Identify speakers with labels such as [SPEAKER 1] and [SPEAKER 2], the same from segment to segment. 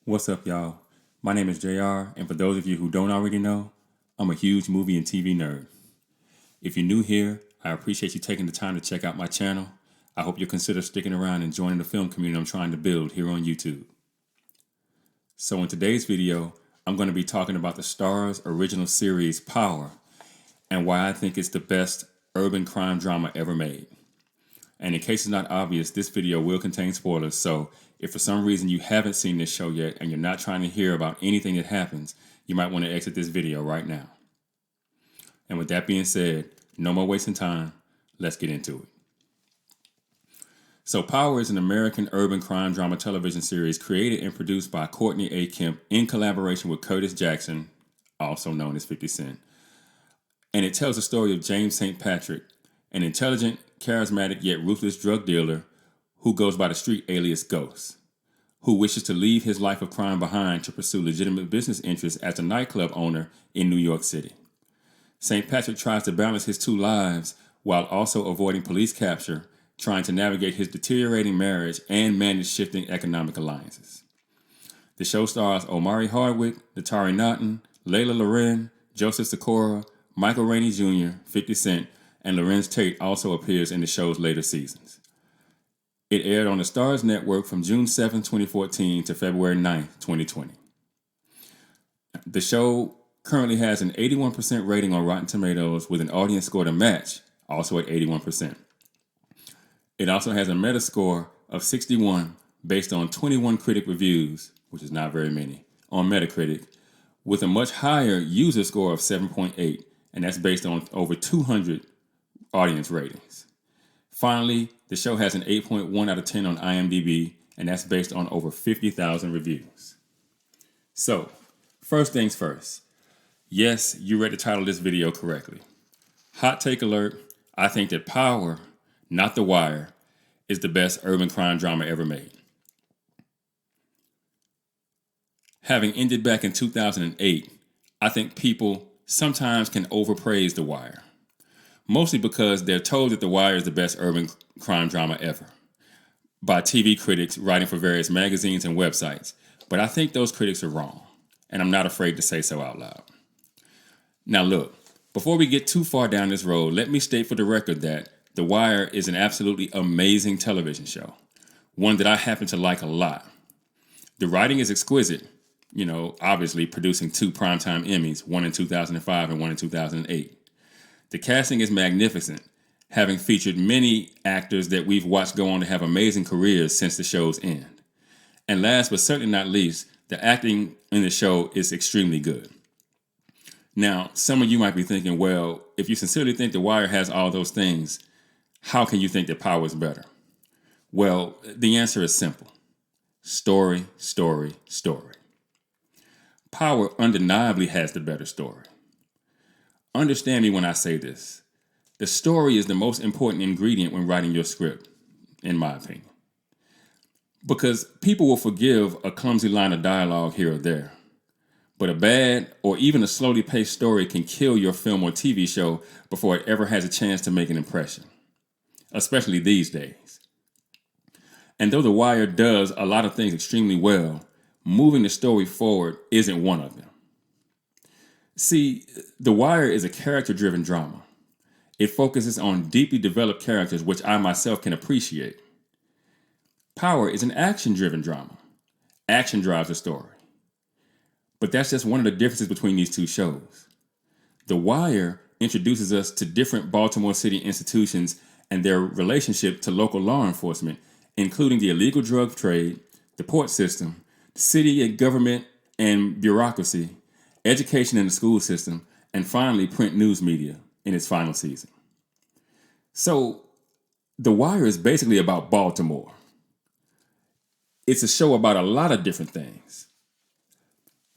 [SPEAKER 1] What's up, y'all? My name is JR, and for those of you who don't already know, I'm a huge movie and TV nerd. If you're new here, I appreciate you taking the time to check out my channel. I hope you'll consider sticking around and joining the film community I'm trying to build here on YouTube. So in today's video, I'm going to be talking about the STARZ Original Series Power and why I think it's the best urban crime drama ever made. And in case it's not obvious, this video will contain spoilers, so if for some reason you haven't seen this show yet and you're not trying to hear about anything that happens, you might want to exit this video right now. And with that being said, no more wasting time, let's get into it. So Power is an American urban crime drama television series created and produced by Courtney A. Kemp in collaboration with Curtis Jackson, also known as 50 Cent. And it tells the story of James St. Patrick, an intelligent, charismatic yet ruthless drug dealer who goes by the street alias Ghost, who wishes to leave his life of crime behind to pursue legitimate business interests as a nightclub owner in New York City. St. Patrick tries to balance his two lives while also avoiding police capture, trying to navigate his deteriorating marriage and manage shifting economic alliances. The show stars Omari Hardwick, Natari Naughton, Layla Loren, Joseph Sikora, Michael Rainey Jr., 50 Cent, and Lorenz Tate also appears in the show's later seasons. It aired on the STARZ network from June 7, 2014 to February 9, 2020. The show currently has an 81% rating on Rotten Tomatoes with an audience score to match, also at 81%. It also has a Metascore of 61 based on 21 critic reviews, which is not very many, on Metacritic, with a much higher user score of 7.8, and that's based on over 200 audience ratings. Finally, the show has an 8.1 out of 10 on IMDb, and that's based on over 50,000 reviews. So, first things first. Yes, you read the title of this video correctly. Hot take alert, I think that Power, not The Wire, is the best urban crime drama ever made. Having ended back in 2008, I think people sometimes can overpraise The Wire. Mostly because they're told that The Wire is the best urban crime drama ever by TV critics writing for various magazines and websites. But I think those critics are wrong, and I'm not afraid to say so out loud. Now look, before we get too far down this road, let me state for the record that The Wire is an absolutely amazing television show, one that I happen to like a lot. The writing is exquisite, obviously producing 2 primetime Emmys, one in 2005 and one in 2008. The casting is magnificent, having featured many actors that we've watched go on to have amazing careers since the show's end. And last but certainly not least, the acting in the show is extremely good. Now, some of you might be thinking, well, if you sincerely think The Wire has all those things, how can you think that Power is better? Well, the answer is simple. Story, story, story. Power undeniably has the better story. Understand me when I say this. The story is the most important ingredient when writing your script, in my opinion. Because people will forgive a clumsy line of dialogue here or there. But a bad or even a slowly paced story can kill your film or TV show before it ever has a chance to make an impression. Especially these days. And though The Wire does a lot of things extremely well, moving the story forward isn't one of them. See, The Wire is a character-driven drama. It focuses on deeply developed characters, which I myself can appreciate. Power is an action-driven drama. Action drives the story. But that's just one of the differences between these two shows. The Wire introduces us to different Baltimore City institutions and their relationship to local law enforcement, including the illegal drug trade, the port system, the city and government and bureaucracy, education in the school system, and finally print news media in its final season. So, The Wire is basically about Baltimore. It's a show about a lot of different things.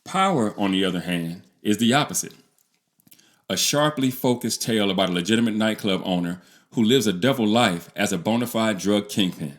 [SPEAKER 1] Power, on the other hand, is the opposite. A sharply focused tale about a legitimate nightclub owner who lives a double life as a bona fide drug kingpin.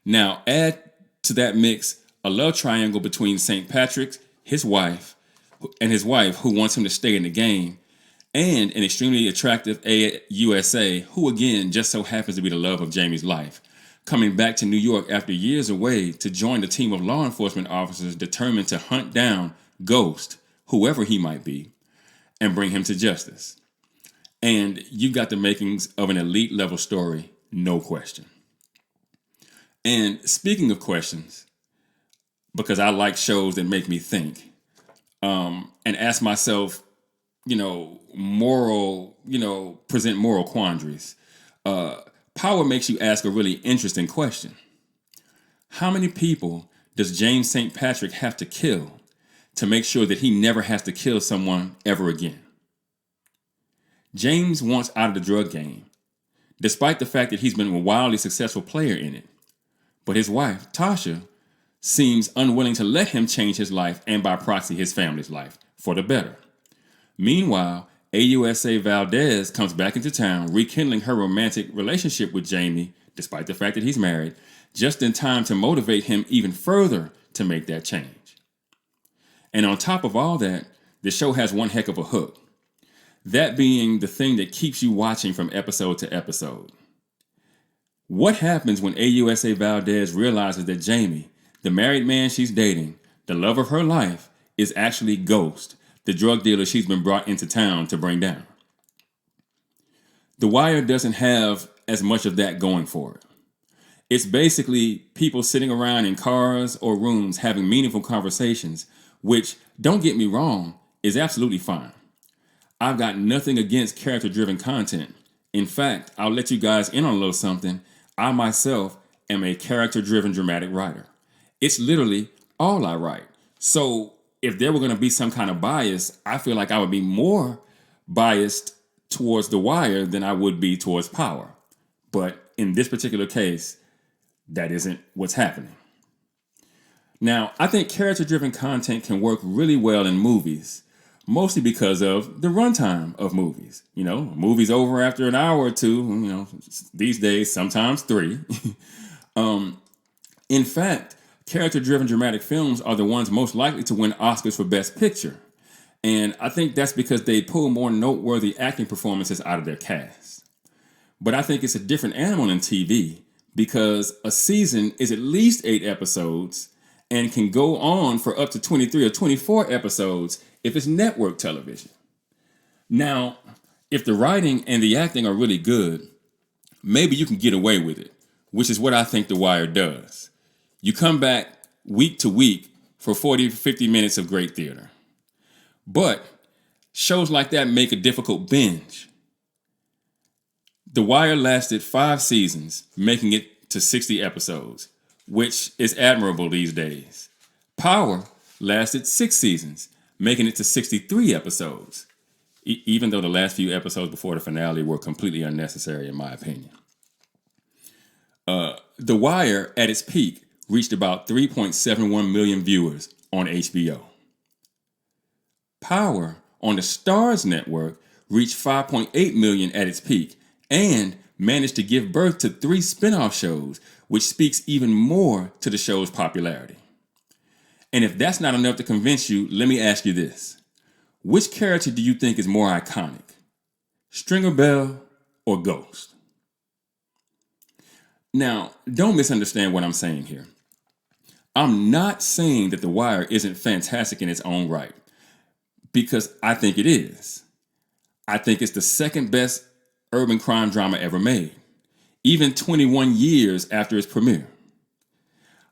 [SPEAKER 1] Now, add to that mix a love triangle between St. Patrick, his wife who wants him to stay in the game, and an extremely attractive AUSA who again just so happens to be the love of Jamie's life, coming back to New York after years away to join the team of law enforcement officers determined to hunt down Ghost, whoever he might be, and bring him to justice. And you got the makings of an elite level story, no question. And speaking of questions, because I like shows that make me think and ask myself, present moral quandaries. Power makes you ask a really interesting question. How many people does James St. Patrick have to kill to make sure that he never has to kill someone ever again? James wants out of the drug game, despite the fact that he's been a wildly successful player in it. But his wife, Tasha, seems unwilling to let him change his life and by proxy his family's life for the better. Meanwhile, AUSA Valdez comes back into town, rekindling her romantic relationship with Jamie, despite the fact that he's married, just in time to motivate him even further to make that change. And on top of all that, the show has one heck of a hook. That being the thing that keeps you watching from episode to episode. What happens when AUSA Valdez realizes that Jamie, the married man she's dating, the love of her life, is actually Ghost, the drug dealer she's been brought into town to bring down? The Wire doesn't have as much of that going for it. It's basically people sitting around in cars or rooms having meaningful conversations, which, don't get me wrong, is absolutely fine. I've got nothing against character-driven content. In fact, I'll let you guys in on a little something. I myself am a character-driven dramatic writer. It's literally all I write. So if there were going to be some kind of bias, I feel like I would be more biased towards The Wire than I would be towards Power. But in this particular case, that isn't what's happening. Now, I think character-driven content can work really well in movies, mostly because of the runtime of movies. A movie's over after an hour or two, these days, sometimes 3. In fact, character-driven dramatic films are the ones most likely to win Oscars for Best Picture. And I think that's because they pull more noteworthy acting performances out of their cast. But I think it's a different animal in TV because a season is at least 8 episodes and can go on for up to 23 or 24 episodes if it's network television. Now, if the writing and the acting are really good, maybe you can get away with it, which is what I think The Wire does. You come back week to week for 40 to 50 minutes of great theater. But shows like that make a difficult binge. The Wire lasted 5 seasons, making it to 60 episodes, which is admirable these days. Power lasted 6 seasons, making it to 63 episodes, even though the last few episodes before the finale were completely unnecessary in my opinion. The Wire, at its peak, reached about 3.71 million viewers on HBO. Power, on the STARZ network, reached 5.8 million at its peak and managed to give birth to 3 spin-off shows, which speaks even more to the show's popularity. And if that's not enough to convince you, let me ask you this. Which character do you think is more iconic? Stringer Bell or Ghost? Now, don't misunderstand what I'm saying here. I'm not saying that The Wire isn't fantastic in its own right, because I think it is. I think it's the second best urban crime drama ever made, even 21 years after its premiere.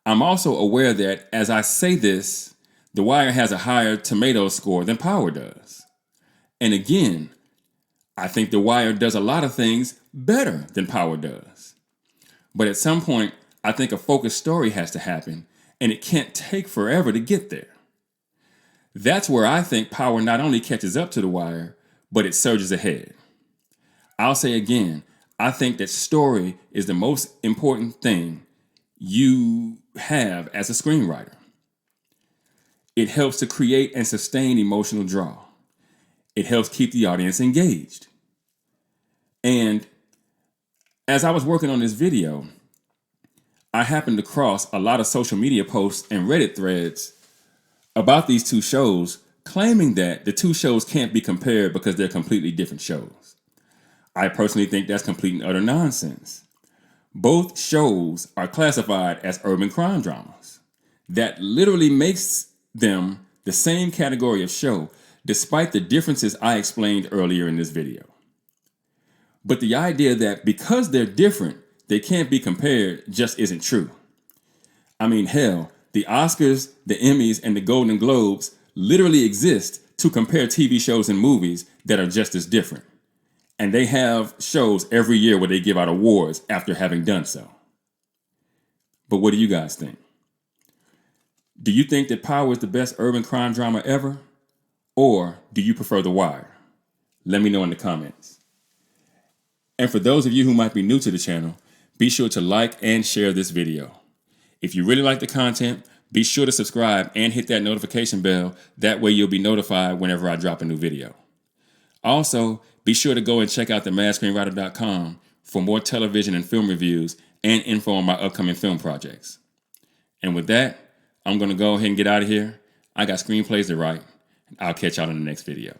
[SPEAKER 1] I'm also aware that, as I say this, The Wire has a higher tomato score than Power does. And again, I think The Wire does a lot of things better than Power does. But at some point, I think a focused story has to happen, and it can't take forever to get there. That's where I think Power not only catches up to The Wire, but it surges ahead. I'll say again, I think that story is the most important thing you have as a screenwriter. It helps to create and sustain emotional draw. It helps keep the audience engaged. And as I was working on this video, I happened across a lot of social media posts and Reddit threads about these 2 shows, claiming that the 2 shows can't be compared because they're completely different shows. I personally think that's complete and utter nonsense. Both shows are classified as urban crime dramas. That literally makes them the same category of show, despite the differences I explained earlier in this video. But the idea that because they're different, they can't be compared just isn't true. I mean, hell, the Oscars, the Emmys, and the Golden Globes literally exist to compare TV shows and movies that are just as different. And they have shows every year where they give out awards after having done so. But what do you guys think? Do you think that Power is the best urban crime drama ever? Or do you prefer The Wire? Let me know in the comments. And for those of you who might be new to the channel, be sure to like and share this video. If you really like the content, be sure to subscribe and hit that notification bell. That way you'll be notified whenever I drop a new video. Also, be sure to go and check out themadscreenwriter.com for more television and film reviews and info on my upcoming film projects. And with that, I'm going to go ahead and get out of here. I got screenplays to write. I'll catch y'all in the next video.